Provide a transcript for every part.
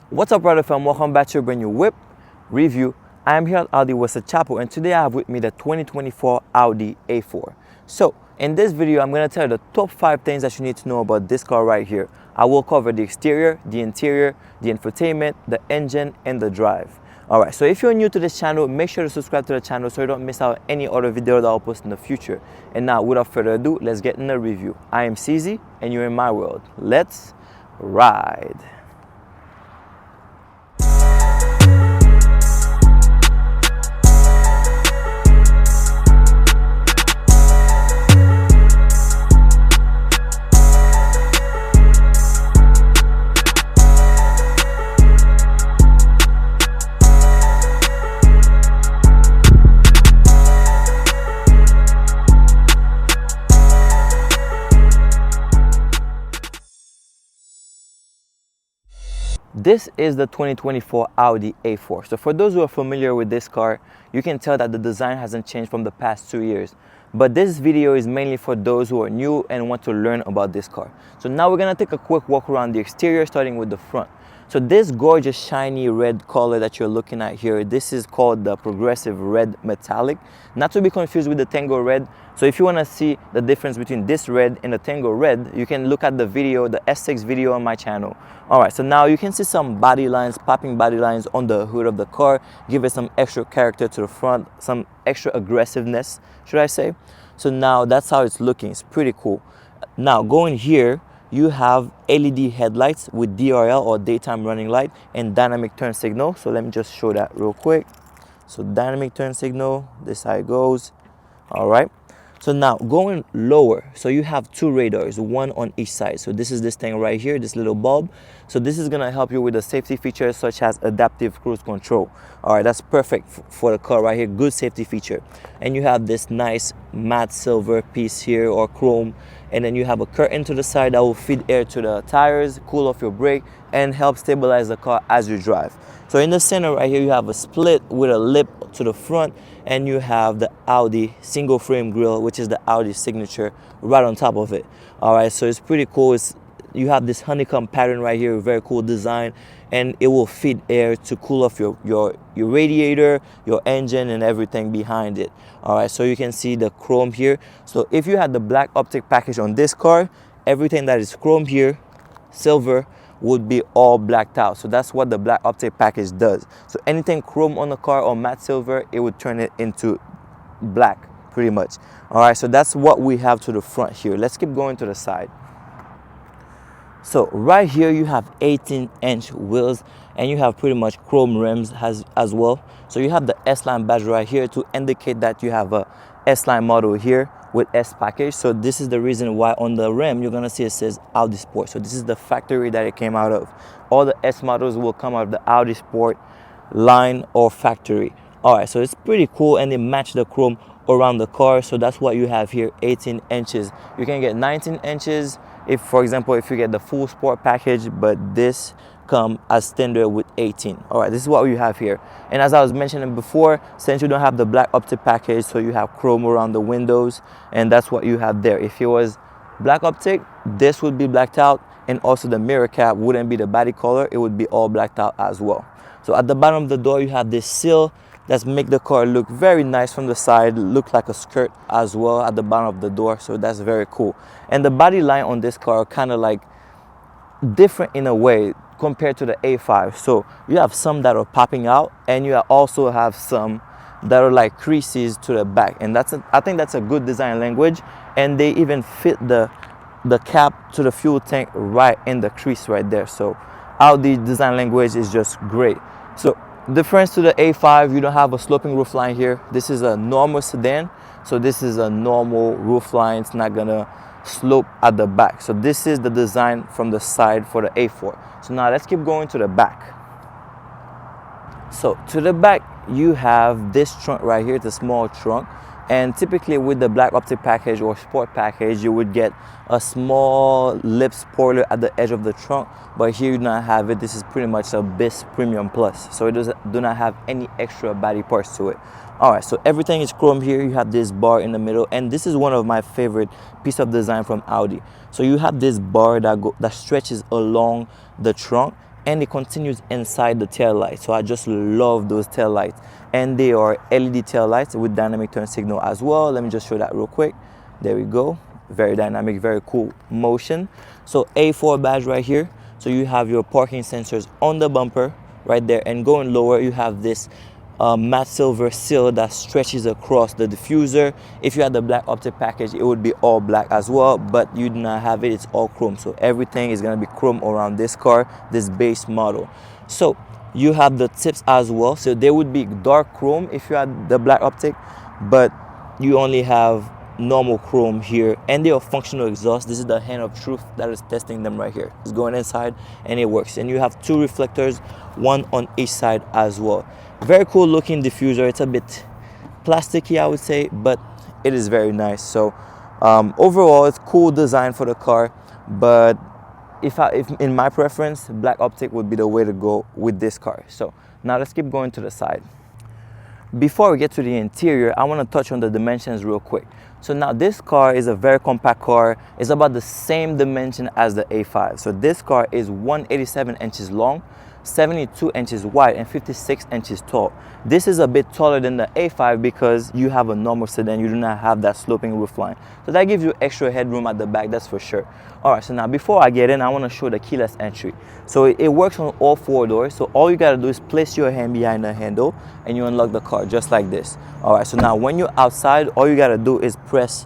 What's up, brother fam? Welcome back to a brand new whip review. I am here at Audi West Chapel, and today I have with me the 2024 Audi A4. So in this video, I'm going to tell you the top 5 things that you need to know about this car right here. I will cover the exterior, the interior, the infotainment, the engine, and the drive. Alright, so if you're new to this channel, make sure to subscribe to the channel so you don't miss out any other video that I'll post in the future. And now, without further ado, let's get in the review. I am Ceezy, and you're in my world. Let's ride. This is the 2024 Audi A4. So for those who are familiar with this car, you can tell that the design hasn't changed from the past 2 years. But this video is mainly for those who are new and want to learn about this car. So now we're gonna take a quick walk around the exterior, starting with the front. So this gorgeous shiny red color that you're looking at here, this is called the Progressive Red Metallic. Not to be confused with the Tango Red. So if you want to see the difference between this red and the Tango Red, you can look at the video, the S6 video on my channel. Alright, so now you can see some body lines, popping body lines on the hood of the car, give it some extra character to the front, some extra aggressiveness, should I say. So now that's how it's looking. It's pretty cool. Now going here, you have LED headlights with DRL or daytime running light and dynamic turn signal. So let me just show that real quick. So dynamic turn signal, this is how it goes. All right. So now going lower, so you have 2 radars, one on each side. So this is this thing right here, this little bulb. So this is gonna help you with the safety features such as adaptive cruise control. All right, that's perfect for the car right here, good safety feature. And you have this nice matte silver piece here or chrome. And then you have a curtain to the side that will feed air to the tires, cool off your brake, and help stabilize the car as you drive. So in the center right here, you have a split with a lip to the front, and you have the Audi single frame grille, which is the Audi signature, right on top of it. All right, so it's pretty cool. You have this honeycomb pattern right here, very cool design, and it will feed air to cool off your radiator, your engine, and everything behind it. All right, so you can see the chrome here. So if you had the black optic package on this car, everything that is chrome here, silver, would be all blacked out. So that's what the black optic package does. So anything chrome on the car or matte silver, it would turn it into black pretty much. All right, so that's what we have to the front here. Let's keep going to the side. So right here you have 18-inch wheels, and you have pretty much chrome rims as well. So you have the S-Line badge right here to indicate that you have a S-Line model here with S package. So this is the reason why on the rim you're gonna see it says Audi Sport. So this is the factory that it came out of. All the S models will come out of the Audi Sport line or factory. All right, so it's pretty cool, and they match the chrome around the car. So that's what you have here, 18 inches. You can get 19 inches if, for example, if you get the full sport package, but this come as standard with 18. All right, this is what you have here. And as I was mentioning before, since you don't have the black optic package, so you have chrome around the windows, and that's what you have there. If it was black optic, this would be blacked out, and also the mirror cap wouldn't be the body color, it would be all blacked out as well. So at the bottom of the door, you have this seal that's make the car look very nice from the side, look like a skirt as well at the bottom of the door. So that's very cool. And the body line on this car kind of like different in a way compared to the A5. So you have some that are popping out, and you also have some that are like creases to the back, and I think that's a good design language. And they even fit the cap to the fuel tank right in the crease right there. So Audi design language is just great. So difference to the A5, you don't have a sloping roof line here. This is a normal sedan, so this is a normal roof line. It's not gonna slope at the back. So this is the design from the side for the A4. So now let's keep going to the back. So to the back, you have this trunk right here. It's a small trunk, and typically with the black optic package or sport package, you would get a small lip spoiler at the edge of the trunk, but here you do not have it. This is pretty much a BIS Premium Plus, so it do not have any extra body parts to it. All right, so everything is chrome here. You have this bar in the middle, and this is one of my favorite piece of design from Audi. So you have this bar that stretches along the trunk, and it continues inside the tail light. So I just love those tail lights, and they are LED tail lights with dynamic turn signal as well. Let me just show that real quick. There we go. Very dynamic, very cool motion. So A4 badge right here. So you have your parking sensors on the bumper right there, and going lower you have this matte silver seal that stretches across the diffuser. If you had the black optic package, it would be all black as well, but you do not have it, it's all chrome. So everything is going to be chrome around this car, this base model. So you have the tips as well, so they would be dark chrome if you had the black optic, but you only have normal chrome here, and they are functional exhaust. This is the hand of truth that is testing them right here. It's going inside and it works, and you have 2 reflectors, 1 on each side as well. Very cool looking diffuser. It's a bit plasticky, I would say, but it is very nice. So overall it's cool design for the car, but if in my preference, black optic would be the way to go with this car. So now let's keep going to the side. Before we get to the interior, I want to touch on the dimensions real quick. So now this car is a very compact car. It's about the same dimension as the A5. So this car is 187 inches long, 72 inches wide, and 56 inches tall. This is a bit taller than the A5 because you have a normal sedan. You do not have that sloping roofline. So that gives you extra headroom at the back, that's for sure. All right, so now before I get in, I want to show the keyless entry. So it works on all 4 doors. So all you got to do is place your hand behind the handle and you unlock the car just like this. All right, so now when you're outside, all you got to do is press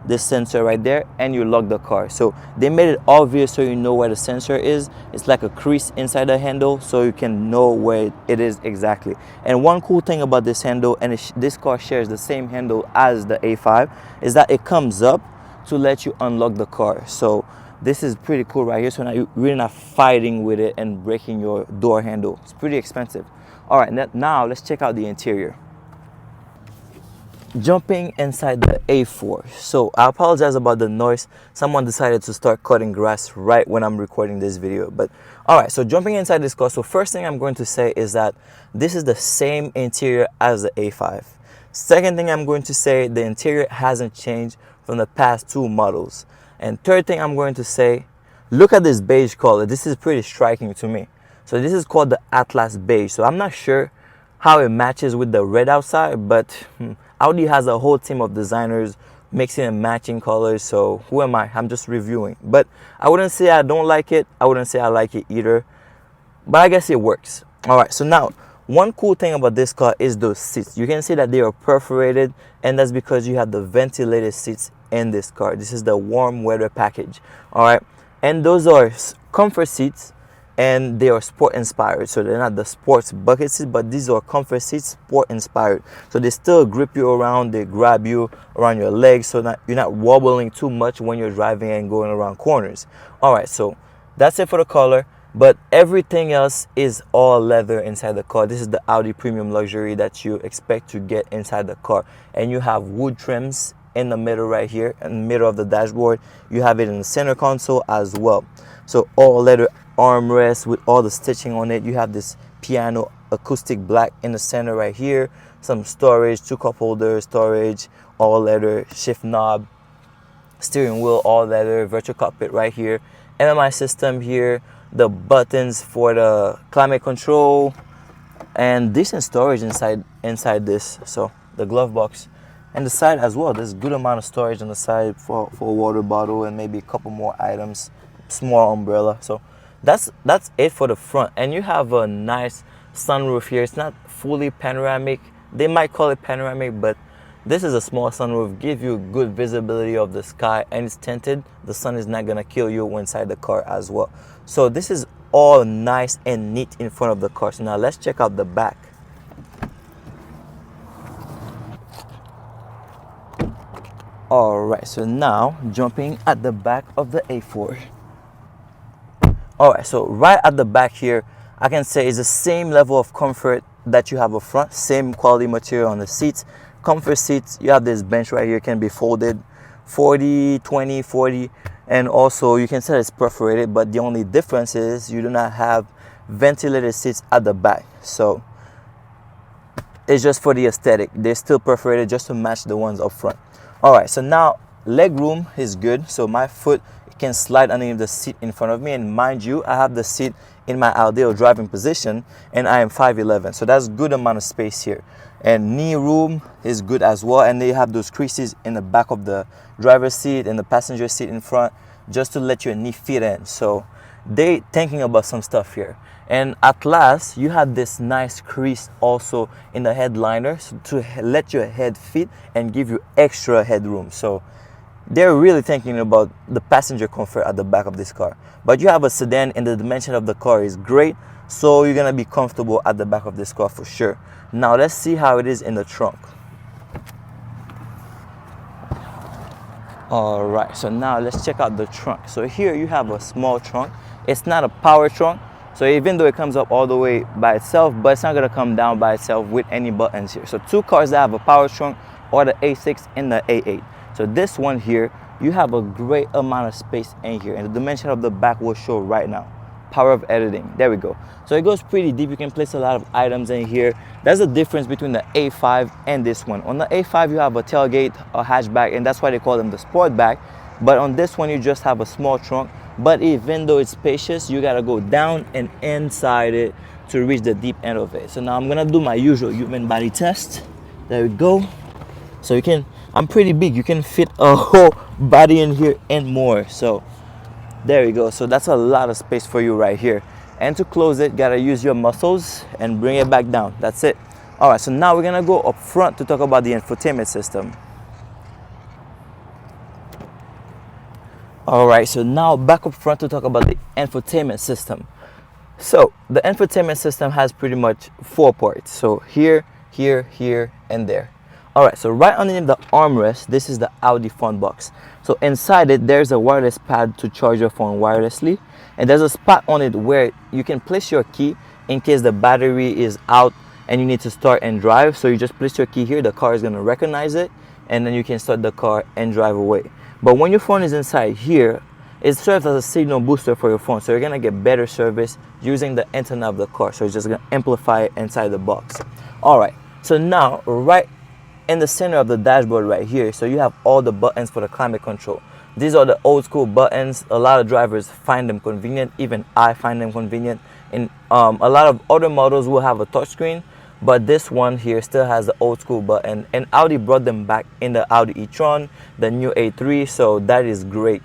this sensor right there and you lock the car. So they made it obvious so you know where the sensor is. It's like a crease inside the handle so you can know where it is exactly. And one cool thing about this handle, and this car shares the same handle as the A5, is that it comes up to let you unlock the car. So this is pretty cool right here. So now you're really not fighting with it and breaking your door handle. It's pretty expensive. All right, now let's check out the interior. Jumping inside the A4. So I apologize about the noise. Someone decided to start cutting grass right when I'm recording this video. But all right, so jumping inside this car. So first thing I'm going to say is that this is the same interior as the A5. Second thing I'm going to say, the interior hasn't changed from the past 2 models. And third thing I'm going to say, look at this beige color. This is pretty striking to me. So this is called the Atlas beige. So I'm not sure how it matches with the red outside, but Audi has a whole team of designers mixing and matching colors. So who am I? I'm just reviewing. But I wouldn't say I don't like it. I wouldn't say I like it either. But I guess it works. All right, so now one cool thing about this car is those seats. You can see that they are perforated, and that's because you have the ventilated seats in this car. This is the warm weather package. All right, and those are comfort seats, and they are sport inspired. So they're not the sports bucket seats, but these are comfort seats, sport inspired. So they still grip you around, they grab you around your legs, so you're not wobbling too much when you're driving and going around corners. All right, so that's it for the color, but everything else is all leather inside the car. This is the Audi premium luxury that you expect to get inside the car. And you have wood trims in the middle right here, in the middle of the dashboard. You have it in the center console as well. So all leather armrest with all the stitching on it. You have this piano acoustic black in the center right here, some storage, 2 cup holders, storage, all leather, shift knob, steering wheel, all leather, virtual cockpit right here, MMI system here, the buttons for the climate control, and decent storage inside this. So the glove box and the side as well, there's a good amount of storage on the side for a water bottle and maybe a couple more items, small umbrella. So that's it for the front. And you have a nice sunroof here. It's not fully panoramic. They might call it panoramic, but this is a small sunroof, give you good visibility of the sky, and it's tinted. The sun is not gonna kill you inside the car as well. So this is all nice and neat in front of the car. So now let's check out the back. All right, so now jumping at the back of the A4. All right, so right at the back here, I can say it's the same level of comfort that you have up front, same quality material on the seats, comfort seats. You have this bench right here, can be folded 40, 20, 40, and also you can say it's perforated, but the only difference is you do not have ventilated seats at the back. So it's just for the aesthetic. They're still perforated just to match the ones up front. All right, so now leg room is good. So my foot can slide underneath the seat in front of me, and mind you, I have the seat in my ideal driving position, and I am 5'11", so that's good amount of space here. And knee room is good as well, and they have those creases in the back of the driver's seat and the passenger seat in front, just to let your knee fit in. So they thinking about some stuff here. And at last, you have this nice crease also in the headliner, so to let your head fit and give you extra headroom. So they're really thinking about the passenger comfort at the back of this car. But you have a sedan, and the dimension of the car is great, so you're gonna be comfortable at the back of this car for sure. Now let's see how it is in the trunk. All right, so now let's check out the trunk. So here you have a small trunk. It's not a power trunk, so even though it comes up all the way by itself, but it's not gonna come down by itself with any buttons here. So two cars that have a power trunk are the A6 and the A8. So this one here, you have a great amount of space in here, and the dimension of the back will show right now. Power of editing, there we go. So it goes pretty deep. You can place a lot of items in here. That's the difference between the A5 and this one. On the A5 you have a tailgate, a hatchback, and that's why they call them the sport back. But on this one you just have a small trunk. But even though it's spacious, you gotta go down and inside it to reach the deep end of it. So now I'm gonna do my usual human body test. There we go. So you can, I'm pretty big, you can fit a whole body in here and more. So there we go. So that's a lot of space for you right here. And to close it, gotta use your muscles and bring it back down. That's it. All right, so now we're gonna go up front to talk about the infotainment system. All right, so now back up front to talk about the infotainment system. So the infotainment system has pretty much 4 parts. So here, here, here, and there. All right, so right underneath the armrest, this is the Audi phone box. So inside it, there's a wireless pad to charge your phone wirelessly. And there's a spot on it where you can place your key in case the battery is out and you need to start and drive. So you just place your key here, the car is gonna recognize it, and then you can start the car and drive away. But when your phone is inside here, it serves as a signal booster for your phone. So you're gonna get better service using the antenna of the car. So it's just gonna amplify it inside the box. All right, so now right in the center of the dashboard right here, so you have all the buttons for the climate control. These are the old school buttons. A lot of drivers find them convenient. Even I find them convenient. And a lot of other models will have a touchscreen, but this one here still has the old school button. And Audi brought them back in the Audi e-tron, the new A3, so that is great.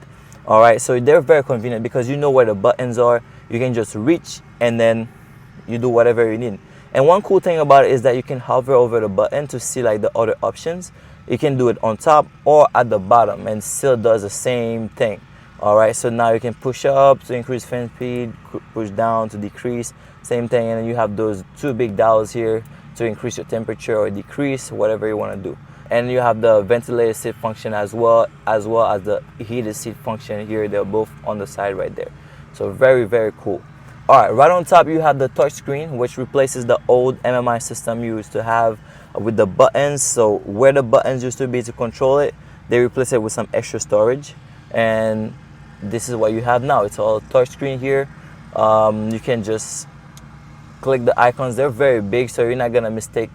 All right, so they're very convenient because you know where the buttons are. You can just reach and then you do whatever you need. And one cool thing about it is that you can hover over the button to see like the other options. You can do it on top or at the bottom and still does the same thing. All right, so now you can push up to increase fan speed, push down to decrease, same thing. And then you have those 2 big dials here to increase your temperature or decrease, whatever you want to do. And you have the ventilated seat function as well as the heated seat function here. They're both on the side right there. So very, very cool. All right, right on top you have the touch screen, which replaces the old MMI system you used to have with the buttons. So where the buttons used to be to control it, they replace it with some extra storage, and this is what you have now. It's all touch screen here. You can just click the icons. They're very big, so you're not gonna mistake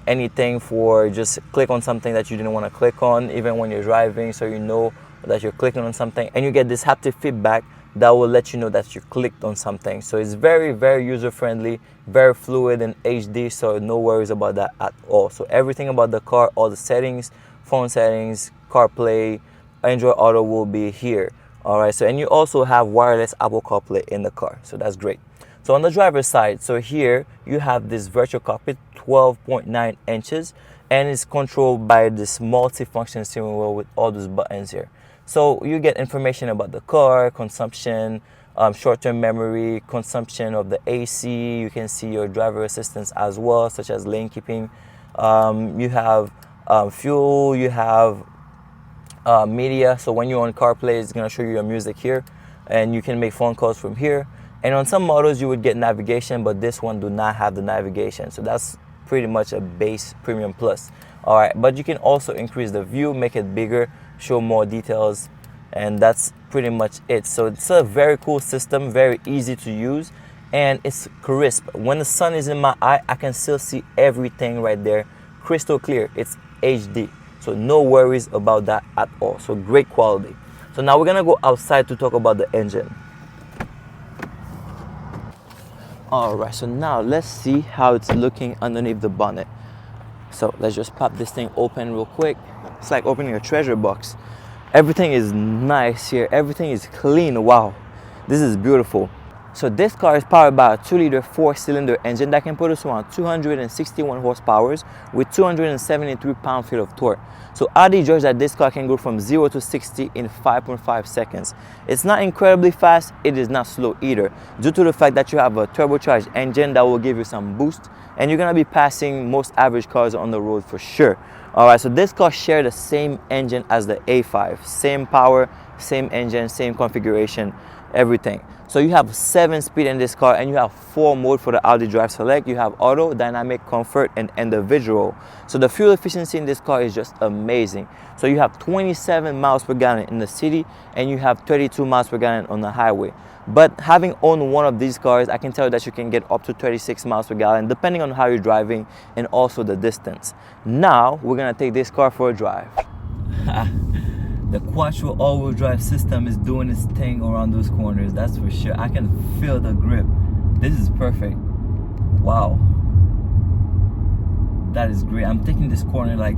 anything for just click on something that you didn't want to click on, even when you're driving, so you know that you're clicking on something. And you get this haptic feedback that will let you know that you clicked on something. So it's very, very user-friendly, very fluid and HD, so no worries about that at all. So everything about the car, all the settings, phone settings, CarPlay, Android Auto will be here. All right, so and you also have wireless Apple CarPlay in the car, so that's great. So on the driver's side, so here you have this virtual cockpit, 12.9 inches, and it's controlled by this multi-function steering wheel with all those buttons here. So you get information about the car, consumption, short-term memory, consumption of the AC. You can see your driver assistance as well, such as lane keeping. You have fuel, you have media. So when you're on CarPlay, it's gonna show you your music here, and you can make phone calls from here. And on some models, you would get navigation, but this one do not have the navigation. So that's pretty much a base Premium Plus. All right, but you can also increase the view, make it bigger, show more details, and that's pretty much it. So it's a very cool system, very easy to use, and it's crisp. When the sun is in my eye, I can still see everything right there, crystal clear. It's HD, so no worries about that at all. So great quality. So now we're gonna go outside to talk about the engine. Alright, so now let's see how it's looking underneath the bonnet. So let's just pop this thing open real quick. It's like opening a treasure box. Everything is nice here. Everything is clean. Wow, this is beautiful. So this car is powered by a 2-liter 4-cylinder engine that can produce around 261 horsepower with 273 pound-feet of torque. So Audi judged that this car can go from 0 to 60 in 5.5 seconds. It's not incredibly fast, it is not slow either, due to the fact that you have a turbocharged engine that will give you some boost, and you're gonna be passing most average cars on the road for sure. Alright, so this car shares the same engine as the A5, same power, same engine, same configuration, everything. So you have 7-speed in this car, and you have 4 modes for the Audi Drive Select. You have Auto, Dynamic, Comfort, and Individual. So the fuel efficiency in this car is just amazing. So you have 27 miles per gallon in the city, and you have 32 miles per gallon on the highway. But having owned one of these cars, I can tell you that you can get up to 36 miles per gallon depending on how you're driving and also the distance. Now we're gonna take this car for a drive. The Quattro all-wheel drive system is doing its thing around those corners, that's for sure. I can feel the grip. This is perfect. Wow. That is great. I'm taking this corner like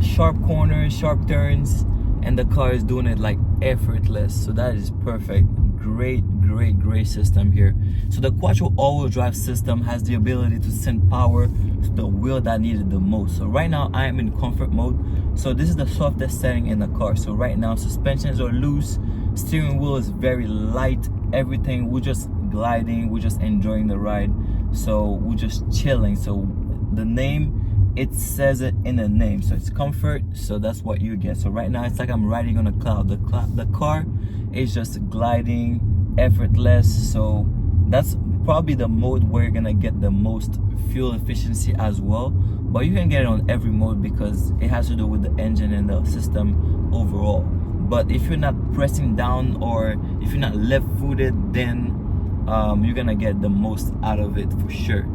sharp corners, sharp turns, and the car is doing it like effortless. So that is perfect. Great system here. So the Quattro all-wheel drive system has the ability to send power to the wheel that needed the most. So right now I am in comfort mode. So this is the softest setting in the car. So right now suspensions are loose, steering wheel is very light, everything, we're just gliding, we're just enjoying the ride. So we're just chilling. So the name, it says it in the name, so it's comfort, so that's what you get. So right now it's like I'm riding on a cloud. The car is just gliding, effortless. So that's probably the mode where you're gonna get the most fuel efficiency as well, but you can get it on every mode because it has to do with the engine and the system overall. But if you're not pressing down or if you're not left-footed, then you're gonna get the most out of it for sure.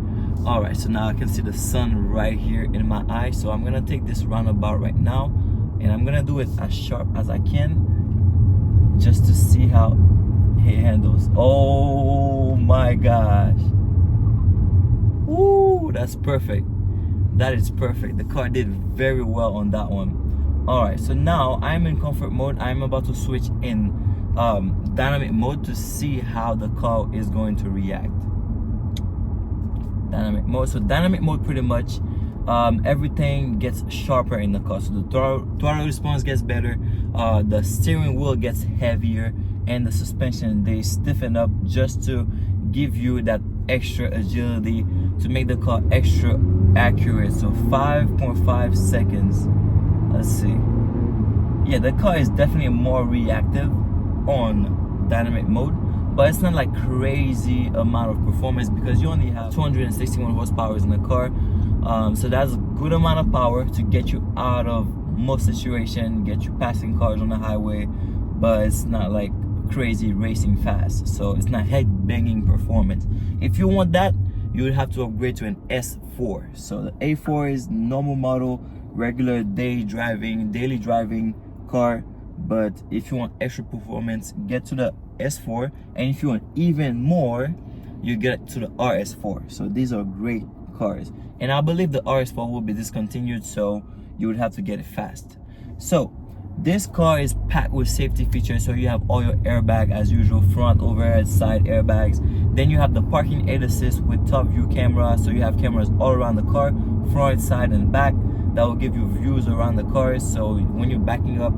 All right, so now I can see the sun right here in my eye, so I'm gonna take this roundabout right now, and I'm gonna do it as sharp as I can just to see how it handles. Oh my gosh. Ooh, that's perfect. That is perfect. The car did very well on that one. All right, so now I'm in comfort mode. I'm about to switch in dynamic mode to see how the car is going to react. Dynamic mode. So dynamic mode, pretty much everything gets sharper in the car. So the throttle response gets better, the steering wheel gets heavier, and the suspension, they stiffen up just to give you that extra agility to make the car extra accurate. So 5.5 seconds. Let's see. Yeah, the car is definitely more reactive on dynamic mode, but it's not like crazy amount of performance because you only have 261 horsepower in the car. So that's a good amount of power to get you out of most situations, get you passing cars on the highway, but it's not like crazy racing fast. So it's not head banging performance. If you want that, you would have to upgrade to an S4. So the A4 is normal model, regular daily driving car. But if you want extra performance, get to the S4, and if you want even more, you get to the RS4. So these are great cars, and I believe the RS4 will be discontinued, so you would have to get it fast. So this car is packed with safety features. So you have all your airbag as usual, front, overhead, side airbags. Then you have the parking aid assist with top view camera. So you have cameras all around the car, front, side, and back, that will give you views around the car. So when you're backing up,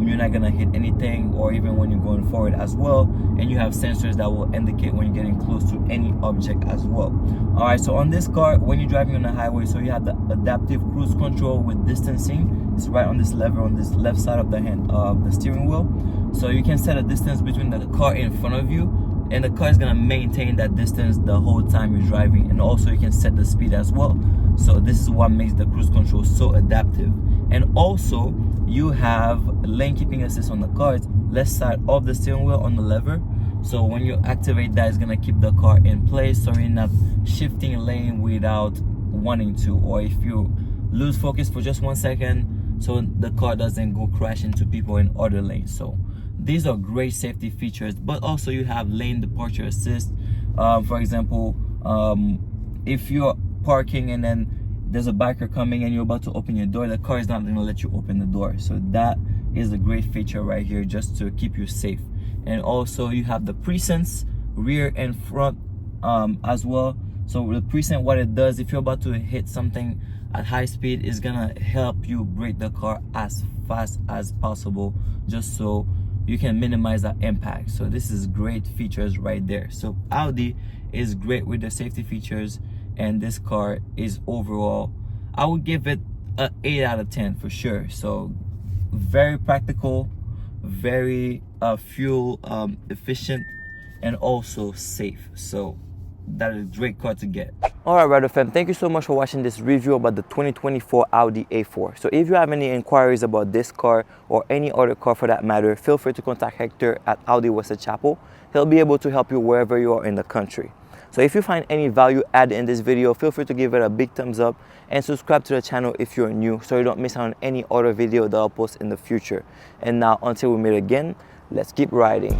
you're not gonna hit anything, or even when you're going forward as well. And you have sensors that will indicate when you're getting close to any object as well. All right, so on this car, when you're driving on the highway, so you have the adaptive cruise control with distancing. It's right on this lever on this left side of the hand of the steering wheel. So you can set a distance between the car in front of you, and the car is gonna maintain that distance the whole time you're driving. And also you can set the speed as well. So this is what makes the cruise control so adaptive. And also you have lane keeping assist on the car. It's left side of the steering wheel on the lever. So when you activate that, it's gonna keep the car in place, so you're not shifting lane without wanting to, or if you lose focus for just 1 second, so the car doesn't go crash into people in other lanes. So these are great safety features. But also you have lane departure assist. For example, If you're parking and then there's a biker coming and you're about to open your door, the car is not going to let you open the door. So that is a great feature right here, just to keep you safe. And also you have the presense rear and front as well. So the preset, what it does, if you're about to hit something at high speed, is gonna help you brake the car as fast as possible, just so you can minimize that impact. So this is great features right there. So Audi is great with the safety features, and this car is overall, I would give it an 8 out of 10 for sure. So very practical, very fuel efficient, and also safe. So that is a great car to get. Alright, Rider fam, thank you so much for watching this review about the 2024 Audi A4. So if you have any inquiries about this car or any other car for that matter, feel free to contact Hector at Audi West Chapel. He'll be able to help you wherever you are in the country. So if you find any value added in this video, feel free to give it a big thumbs up and subscribe to the channel if you're new, so you don't miss out on any other video that I'll post in the future. And now, until we meet again, let's keep riding.